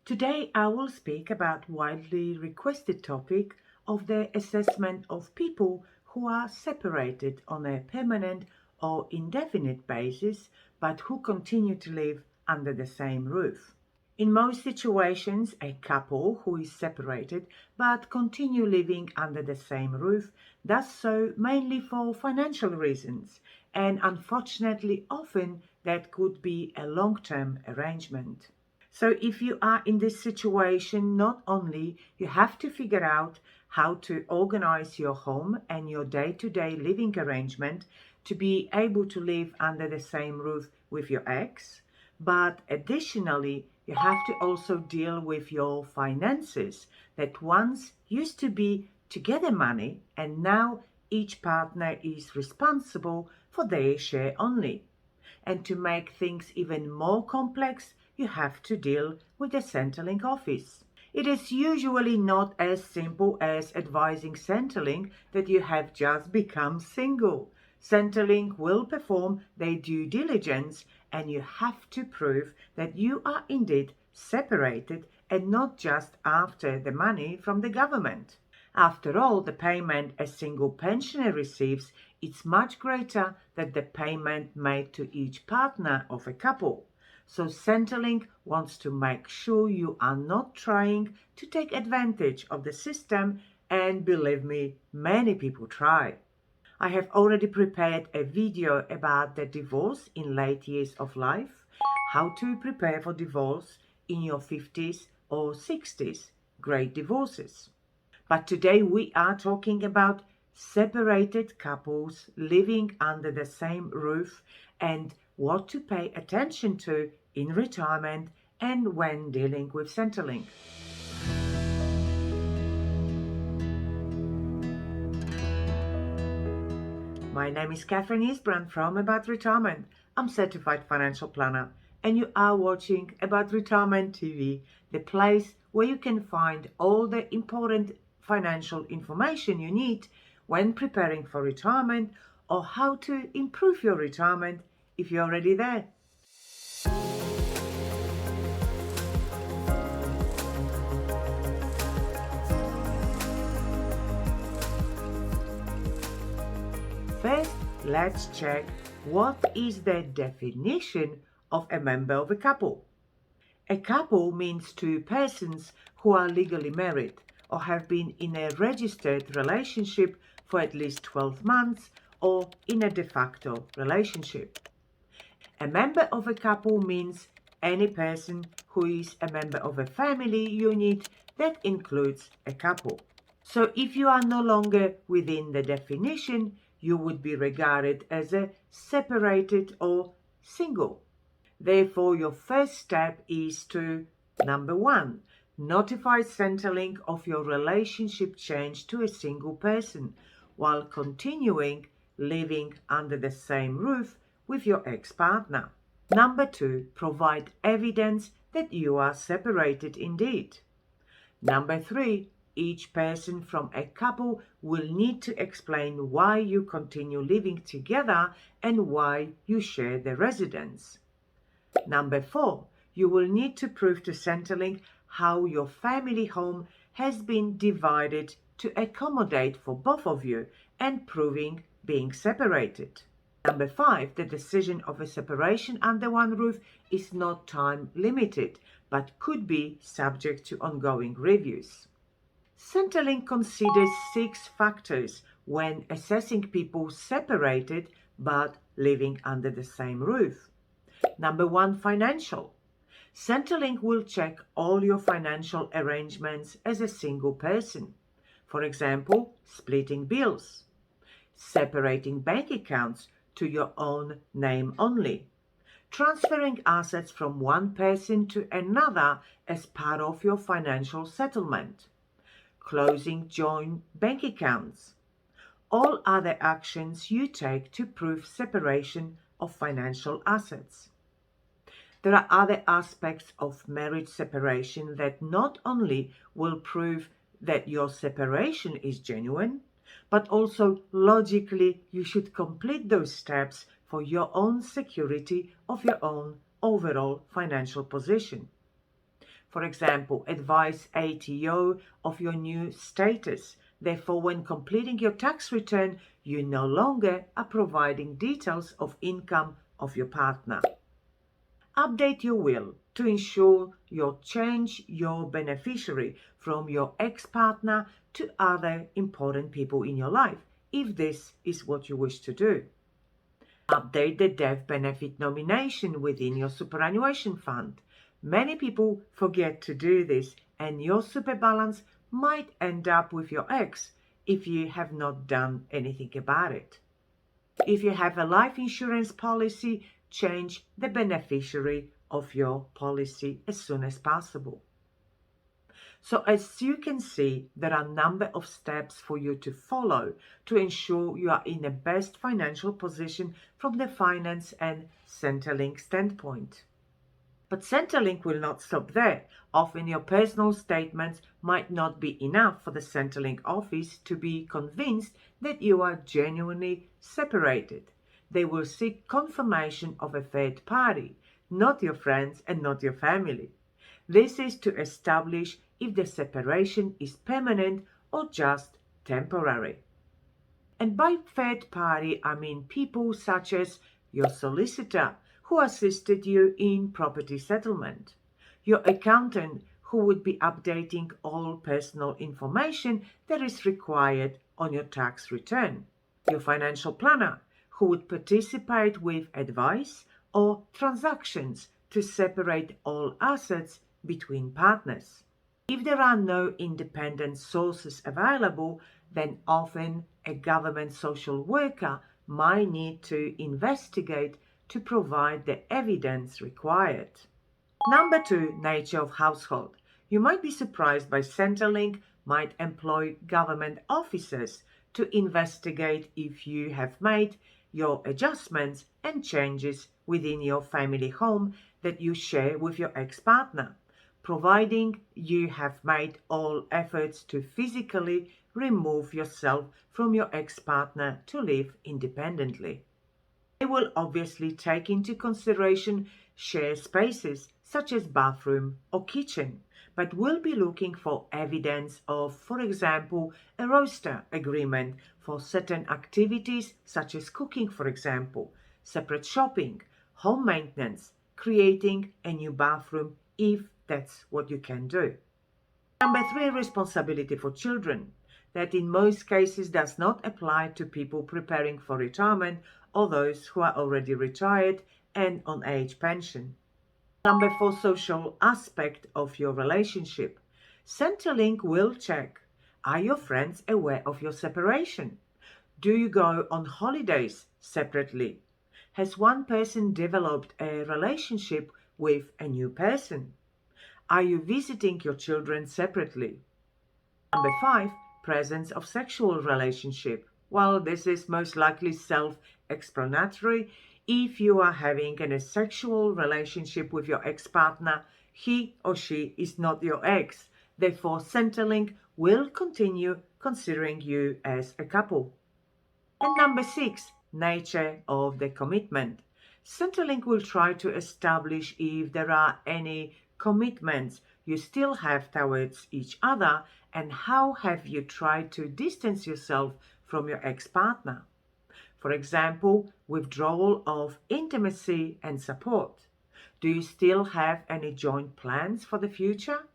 Today I will speak about widely requested topic of the assessment of people who are separated on a permanent or indefinite basis but who continue to live under the same roof. In most situations, a couple who is separated but continue living under the same roof does so mainly for financial reasons, and unfortunately often that could be a long-term arrangement. So if you are in this situation, not only you have to figure out how to organize your home and your day-to-day living arrangement to be able to live under the same roof with your ex, but additionally, you have to also deal with your finances that once used to be together money and now each partner is responsible for their share only. And to make things even more complex, you have to deal with the Centrelink office. It is usually not as simple as advising Centrelink that you have just become single. Centrelink will perform their due diligence and you have to prove that you are indeed separated and not just after the money from the government. After all, the payment a single pensioner receives is much greater than the payment made to each partner of a couple. So Centrelink wants to make sure you are not trying to take advantage of the system, and believe me, many people try. I have already prepared a video about the divorce in late years of life, how to prepare for divorce in your 50s or 60s, great divorces. But today we are talking about separated couples living under the same roof and what to pay attention to in retirement and when dealing with Centrelink. My name is Katherine Isbrandt from About Retirement. I'm certified financial planner and you are watching About Retirement TV, the place where you can find all the important financial information you need when preparing for retirement or how to improve your retirement if you're already there. First, let's check what is the definition of a member of a couple. A couple means two persons who are legally married or have been in a registered relationship for at least 12 months or in a de facto relationship. A member of a couple means any person who is a member of a family unit that includes a couple. So if you are no longer within the definition, you would be regarded as a separated or single. Therefore, your first step is to, number one, notify Centrelink of your relationship change to a single person while continuing living under the same roof with your ex-partner. Number two, provide evidence that you are separated indeed. Number three, each person from a couple will need to explain why you continue living together and why you share the residence. Number four, you will need to prove to Centrelink how your family home has been divided to accommodate for both of you and proving being separated. Number five, the decision of a separation under one roof is not time limited, but could be subject to ongoing reviews. Centrelink considers 6 factors when assessing people separated but living under the same roof. Number one, financial. Centrelink will check all your financial arrangements as a single person. For example, splitting bills, separating bank accounts to your own name only, transferring assets from one person to another as part of your financial settlement, closing joint bank accounts, all other actions you take to prove separation of financial assets. There are other aspects of marriage separation that not only will prove that your separation is genuine, but also logically you should complete those steps for your own security of your own overall financial position. For example, advise ATO of your new status. Therefore, when completing your tax return, you no longer are providing details of income of your partner. Update your will to ensure you change your beneficiary from your ex-partner to other important people in your life, if this is what you wish to do. Update the death benefit nomination within your superannuation fund. Many people forget to do this, and your super balance might end up with your ex if you have not done anything about it. If you have a life insurance policy, change the beneficiary of your policy as soon as possible. So as you can see, there are a number of steps for you to follow to ensure you are in the best financial position from the finance and Centrelink standpoint. But Centrelink will not stop there. Often your personal statements might not be enough for the Centrelink office to be convinced that you are genuinely separated. They will seek confirmation of a third party, not your friends and not your family. This is to establish if the separation is permanent or just temporary. And by third party, I mean people such as your solicitor, who assisted you in property settlement, your accountant, who would be updating all personal information that is required on your tax return, your financial planner, who would participate with advice or transactions to separate all assets between partners. If there are no independent sources available, then often a government social worker might need to investigate to provide the evidence required. Number 2, nature of household. You might be surprised by Centrelink might employ government officers to investigate if you have made your adjustments and changes within your family home that you share with your ex-partner, providing you have made all efforts to physically remove yourself from your ex-partner to live independently. They will obviously take into consideration shared spaces such as bathroom or kitchen, but will be looking for evidence of, for example, a roster agreement for certain activities such as cooking, for example, separate shopping, home maintenance, creating a new bathroom if that's what you can do. Number 3, responsibility for children. That in most cases does not apply to people preparing for retirement or those who are already retired and on age pension. Number 4, social aspect of your relationship. Centrelink will check, are your friends aware of your separation? Do you go on holidays separately? Has one person developed a relationship with a new person? Are you visiting your children separately? Number 5, presence of sexual relationship. Well, this is most likely self-explanatory. If you are having a sexual relationship with your ex-partner, he or she is not your ex. Therefore, Centrelink will continue considering you as a couple. And number 6, nature of the commitment. Centrelink will try to establish if there are any commitments you still have towards each other and how have you tried to distance yourself from your ex-partner. For example, withdrawal of intimacy and support. Do you still have any joint plans for the future?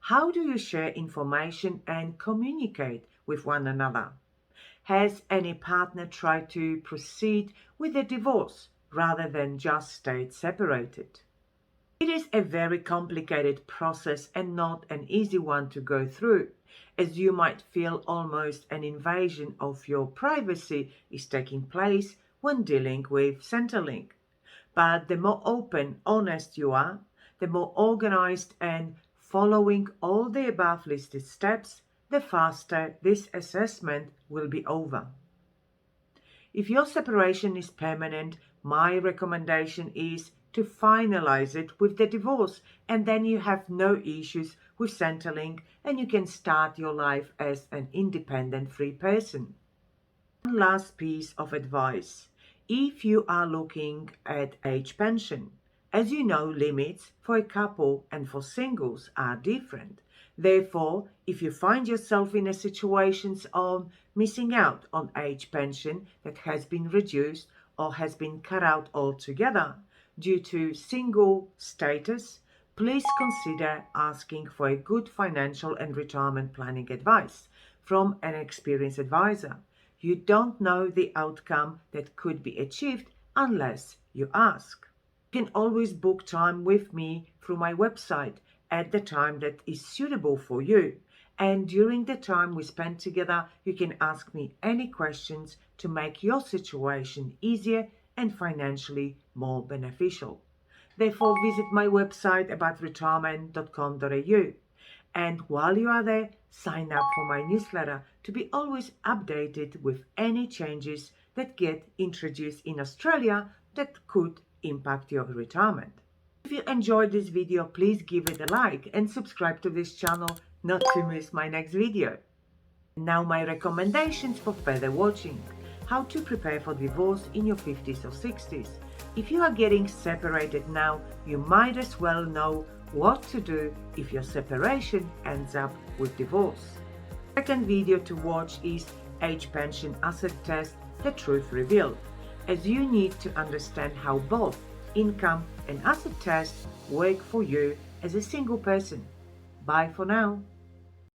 How do you share information and communicate with one another? Has any partner tried to proceed with a divorce rather than just stayed separated? It is a very complicated process and not an easy one to go through, as you might feel almost an invasion of your privacy is taking place when dealing with Centrelink. But the more open, honest you are, the more organized and following all the above listed steps, the faster this assessment will be over. If your separation is permanent, my recommendation is to finalize it with the divorce, and then you have no issues with Centrelink and you can start your life as an independent free person. One last piece of advice. If you are looking at age pension, As you know, limits for a couple and for singles are different. Therefore, if you find yourself in a situation of missing out on age pension that has been reduced or has been cut out altogether due to single status, please consider asking for a good financial and retirement planning advice from an experienced advisor. You don't know the outcome that could be achieved unless you ask. You can always book time with me through my website at the time that is suitable for you. And during the time we spend together, you can ask me any questions to make your situation easier and financially more beneficial. Therefore, visit my website about retirement.com.au. And while you are there, sign up for my newsletter to be always updated with any changes that get introduced in Australia that could impact your retirement. If you enjoyed this video, please give it a like and subscribe to this channel not to miss my next video. Now my recommendations for further watching. How to prepare for divorce in your 50s or 60s. If you are getting separated now, you might as well know what to do if your separation ends up with divorce. Second video to watch is Age Pension Asset Test, The Truth Revealed, as you need to understand how both income and asset tests work for you as a single person. Bye for now.